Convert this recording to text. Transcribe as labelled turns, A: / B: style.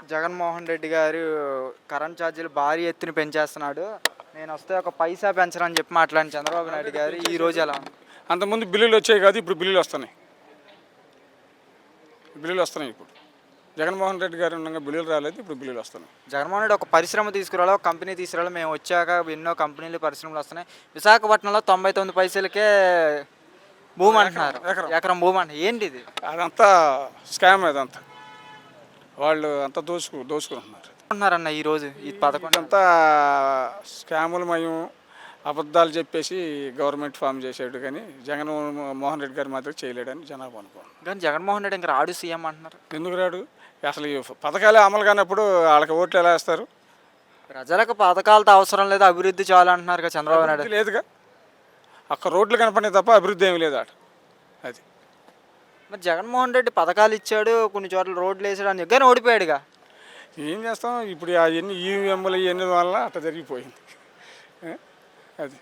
A: జగన్మోహన్ రెడ్డి గారు కరెంట్ ఛార్జీలు భారీ ఎత్తున పెంచేస్తున్నాడు. నేనొస్తే ఒక పైసా పెంచనని చెప్పి మాట్లాడిన చంద్రబాబు నాయుడు గారు ఈ రోజు ఎలా ఉంది?
B: అంతకుముందు బిల్లులు వచ్చాయి కాదు, ఇప్పుడు బిల్లులు వస్తున్నాయి. ఇప్పుడు జగన్మోహన్ రెడ్డి గారు ఉండగా బిల్లులు రాలేదు, ఇప్పుడు బిల్లులు వస్తున్నాయి.
A: జగన్మోహన్ రెడ్డి ఒక పరిశ్రమ తీసుకురావాలి, ఒక కంపెనీ తీసుకురావాలి. మేము వచ్చాక ఎన్నో కంపెనీలు పరిశ్రమలు వస్తున్నాయి. విశాఖపట్నంలో 99 పైసలకే భూమి అంటున్నారు, ఎకరం భూమి అంటున్నారు. ఏంటి ఇది?
B: అదంతా స్కామ్, అదంతా వాళ్ళు అంతా దోచుకుంటున్నారు
A: అంటున్నారన్న ఈరోజు ఈ పథకం
B: అంతా స్కాములమయం, అబద్ధాలు చెప్పేసి గవర్నమెంట్ ఫామ్ చేసాడు. కానీ జగన్మోహన్ రెడ్డి గారు మాత్రం చేయలేడని జనాభా అనుకోండి.
A: కానీ జగన్మోహన్ రెడ్డి ఇంకా రాడు సీఎం అంటున్నారు.
B: ఎందుకు రాడు? అసలు ఈ పథకాలే అమలు కానప్పుడు వాళ్ళకి ఓట్లు ఎలా వేస్తారు?
A: ప్రజలకు పథకాలతో అవసరం లేదు, అభివృద్ధి చాలు అంటున్నారు కదా చంద్రబాబు నాయుడు.
B: లేదుగా, అక్కడ రోడ్లు కనపడినాయి తప్ప అభివృద్ధి ఏమి లేదు. అది
A: మరి జగన్మోహన్ రెడ్డి పథకాలు ఇచ్చాడు, కొన్ని చోట్ల రోడ్లు వేసాడు అని కానీ ఓడిపోయాడుగా.
B: ఏం చేస్తాం ఇప్పుడు? అవన్నీ ఈవీఎంలు ఇవన్నీ వల్ల అట్లా జరిగిపోయింది. అది